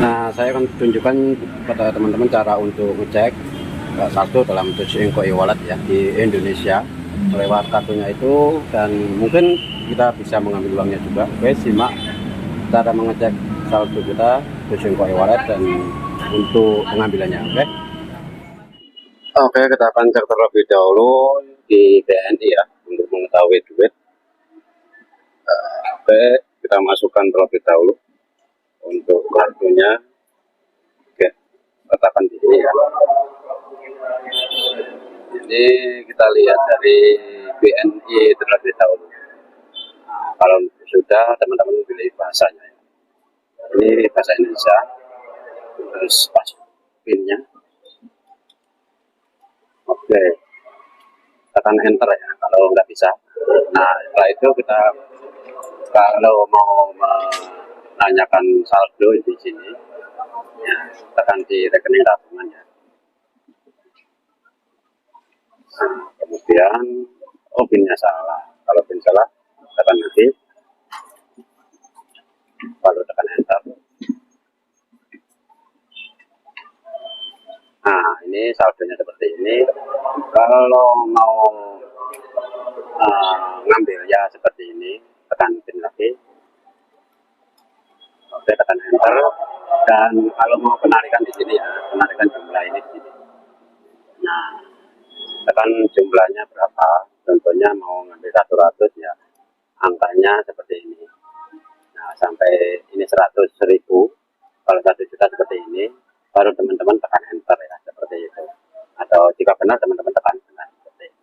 Nah, saya akan tunjukkan pada teman-teman cara untuk ngecek saldo dalam Doge Inco e-wallet ya di Indonesia lewat kartunya itu, dan mungkin kita bisa mengambil uangnya juga. Oke, simak cara mengecek saldo kita Doge Inco e-wallet dan untuk pengambilannya. Oke, kita akan cek terlebih dahulu di BNI ya untuk mengetahui duit. Oke, kita masukkan terlebih dahulu untuk kartunya. Oke, letakkan di sini ya. Ini kita lihat dari BNI terlebih dahulu. Nah, kalau sudah, teman-teman pilih bahasanya. Ini bahasa Indonesia, terus pas pinnya. Oke, tekan enter ya kalau nggak bisa. Nah, setelah itu kita kalau mau menanyakan saldo di sini, ya, tekan di rekening tabungannya. Nah, kemudian pinnya salah. Kalau pin salah, tekan lagi, lalu tekan enter. Nah, ini saldonya seperti ini. Kalau mau ngambil ya seperti ini, tekan pin lagi. Oke, tekan enter. Dan kalau mau penarikan di sini ya, penarikan jumlah ini di sini. Nah, tekan jumlahnya berapa. Contohnya mau ngambil 100 ya, angkanya seperti ini. Nah, sampai ini 100.000. Kalau 1 juta seperti ini, baru teman-teman tekan enter ya, seperti itu. Atau jika benar, teman-teman tekan benar seperti itu.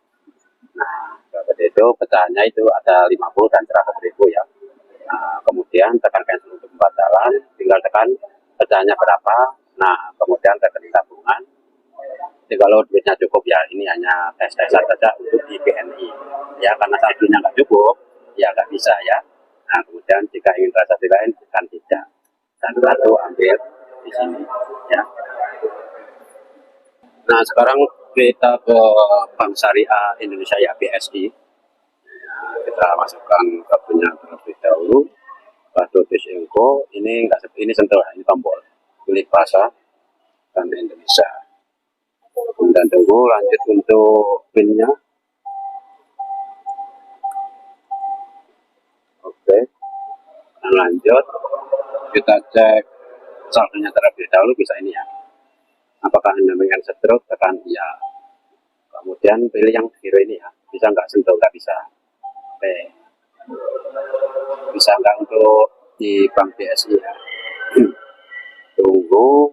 Nah, seperti itu pecahannya itu ada 50 dan 100.000 ya. Nah, kemudian tekan cancel untuk pembatalan, tinggal tekan pecahannya berapa. Nah, kemudian rekening tabungan. Jadi kalau duitnya cukup ya, ini hanya tes-tesan saja untuk di BNI ya, karena saldonya nggak cukup ya nggak bisa ya. Nah, kemudian jika ingin transaksi lain tekan tidak, dan lalu ambil di sini ya. Nah, sekarang kita ke Bank Syariah Indonesia ya, BSI. Nah, kita masukkan kartunya terlebih dahulu. Kartu Doge Inco ini enggak, ini sentuh, ini tombol pilih bahasa dan Indonesia. Kemudian tunggu lanjut untuk pinnya. Oke, dan lanjut kita cek saldonya terlebih dahulu, bisa ini ya. Apakah Anda menginginkan stroke, tekan iya. Kemudian pilih yang biru ini ya, bisa nggak sentuh, nggak bisa. Oke, bisa nggak untuk di Bank BSI ya. Tunggu,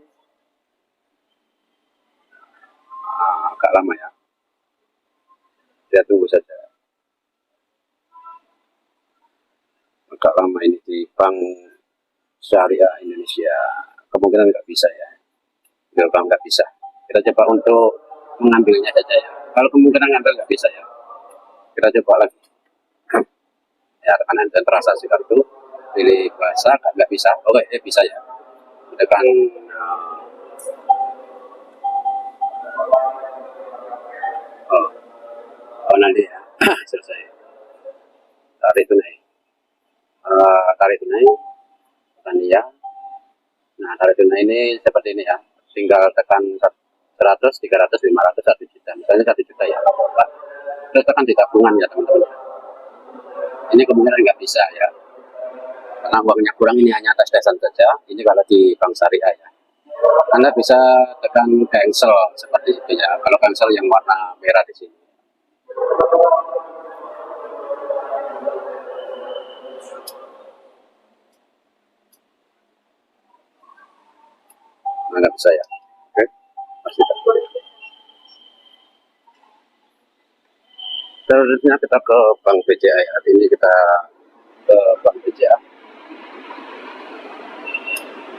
agak lama ya, kita tunggu saja. Agak lama ini di Bank Syariah Indonesia, kemungkinan nggak bisa ya. Kalau nggak bisa, kita coba untuk mengambilnya saja ya. Kalau kemungkinan ngambil nggak bisa ya, kita coba lagi ya. Tekan enter transaksi kartu, pilih bahasa, nggak bisa. Oke, bisa ya. Tekan nanti ya. Selesai. Tarik tunai, tarik tunai, tekan ya. Nah, tarik tunai ini seperti ini ya, tinggal tekan 100, 300, 500, 1 juta, misalnya 1 juta ya. Terus tekan di tabungan ya teman-teman. Ini kemungkinan nggak bisa ya, karena uangnya kurang, ini hanya tes-tesan saja. Ini kalau di Bank Syariah ya, Anda bisa tekan cancel seperti itu ya. Kalau cancel yang warna merah di sini. Nah, nggak bisa ya. Oke, masih tertulis. Selanjutnya kita ke Bank BCA ya. Hari ini kita ke Bank BCA.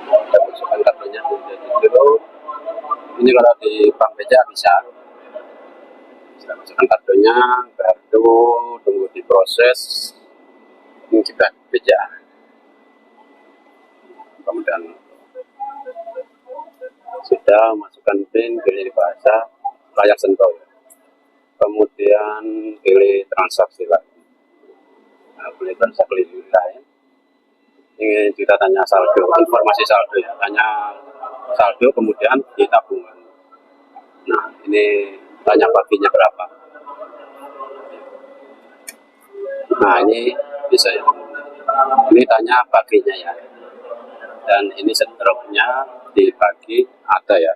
Kita masukkan kartunya dulu. Ini kalau di Bank BCA bisa masukkan kartunya, kartu tunggu diproses. Ini juga BCA. Kemudian sudah masukkan PIN, pilih bahasa, layak sentuh ya. Kemudian pilih transaksi lain. Nah, pilih transaksi lain. ingin kita tanya saldo, informasi saldo ya, tanya saldo kemudian di tabungan. Nah, ini tanya baginya berapa. Nah, ini bisa ya. Ini tanya baginya ya. Dan ini struknya dibagi ada ya.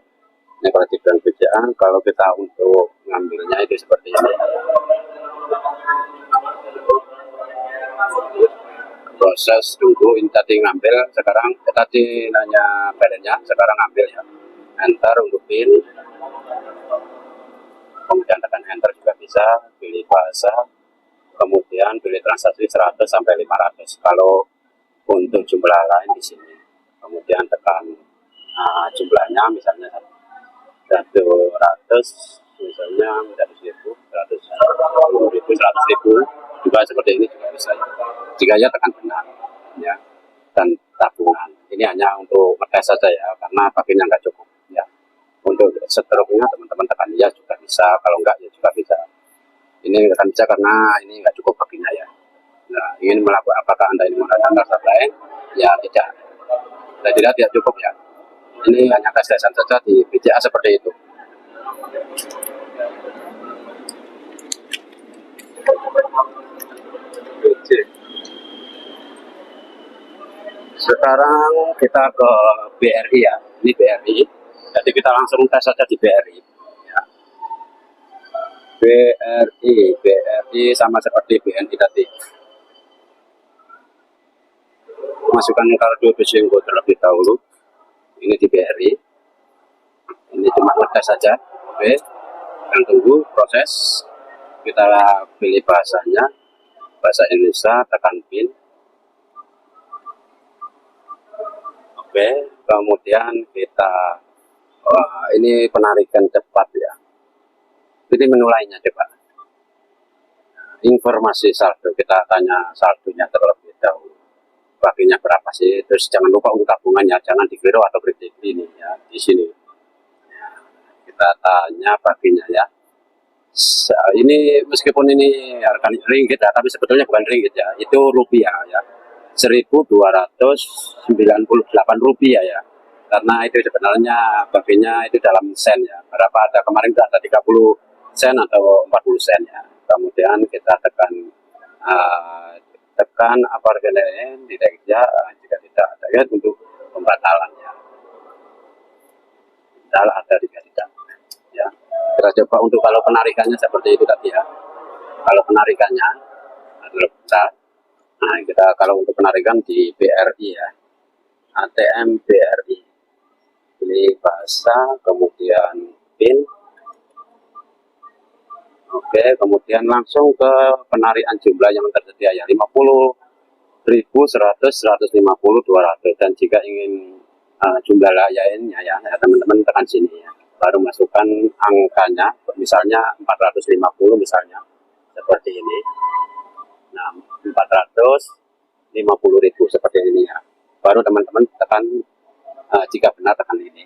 Ini kalau di bank BCA, kalau kita untuk ngambilnya itu seperti ini. Proses tunggu ini tadi ngambil, sekarang tadi nanya badannya, sekarang ngambil ya. Enter untuk pin, kemudian tekan enter juga bisa, pilih bahasa, kemudian pilih transaksi 100 sampai 500. Kalau untuk jumlah lain di sini, kemudian tekan jumlahnya misalnya 100, misalnya 100.000, 100.000, 100.000 juga seperti ini juga bisa. Jika ya tekan benar ya, dan tabungan ini hanya untuk ngetes saja ya, karena baginya nggak cukup ya. Untuk seterusnya teman-teman tekan ya juga bisa, kalau enggak ya juga bisa. Ini akan bisa karena ini nggak cukup baginya ya. Nah, ingin melakukan apakah anda ini menggunakan transaksi lain ya, tidak, saya tidak cukup ya. Ini hanya tes-tesan saja di BCA seperti itu. Sekarang kita ke BRI ya, ini BRI. Jadi kita langsung tes saja di BRI. Ya. BRI sama seperti BNI tadi. Masukkan kartu Bisinggo terlebih dahulu. Ini di BRI. Ini cuma ngetes saja. Oke. Dan tunggu proses. Kita pilih bahasanya, bahasa Indonesia, tekan pin. Oke, kemudian kita ini penarikan cepat ya. Ini menu lainnya coba. Informasi saldo, kita tanya saldonya terlebih dahulu. Baginya berapa sih? Terus jangan lupa untuk tabungannya, jangan di giro atau kredit ini ya, di sini. Ya, kita tanya baginya ya. Ini meskipun ini harga ringgit ya, tapi sebetulnya bukan ringgit ya, itu rupiah ya. 1.298 rupiah ya, karena itu sebenarnya baginya itu dalam sen ya. Berapa ada kemarin ada 30 sen atau 40 sen ya. Kemudian kita tekan apa harganya tidak ya, jika tidak ada ya untuk pembatalannya. Tidak ada jika tidak ya. Kita coba untuk kalau penarikannya seperti itu tadi ya. Kalau penarikannya adalah besar. Nah, kita kalau untuk penarikan di BRI ya, ATM BRI, pilih bahasa, kemudian PIN, oke, kemudian langsung ke penarikan jumlah yang tersedia ya, 50.000, 100, 150, 200, dan jika ingin jumlah lainnya ya, teman-teman tekan sini ya, baru masukkan angkanya, misalnya 450 misalnya, seperti ini. Nah, 450.000 seperti ini ya. Baru teman-teman tekan jika benar tekan ini.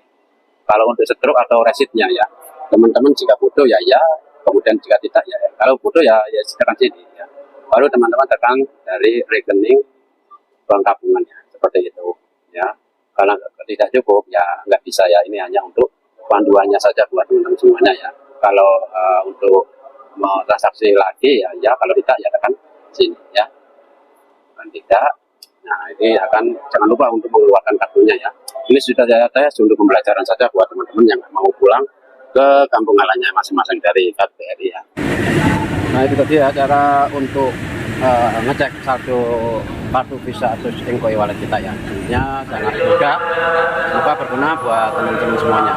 Kalau untuk stroke atau resitnya ya, teman-teman jika butuh ya ya, kemudian jika tidak ya. Kalau butuh ya ya tekan sini ya. Baru teman-teman tekan dari rekening bank tabungannya seperti itu ya. Kalau tidak cukup ya nggak bisa ya. Ini hanya untuk panduannya saja buat teman-teman semuanya ya. Kalau untuk mau transaksi lagi ya ya, kalau tidak ya tekan sini ya. Dan tidak, nah ini akan jangan lupa untuk mengeluarkan kartunya ya. Ini sudah saya tes untuk pembelajaran saja buat teman-teman yang mau pulang ke kampung halamannya masing-masing dari KBRI ya. Nah itu tadi ya cara untuk ngecek saldo kartu Visa atau Engko e-wallet kita ya. Tentunya sangat mudah, semoga berguna buat teman-teman semuanya.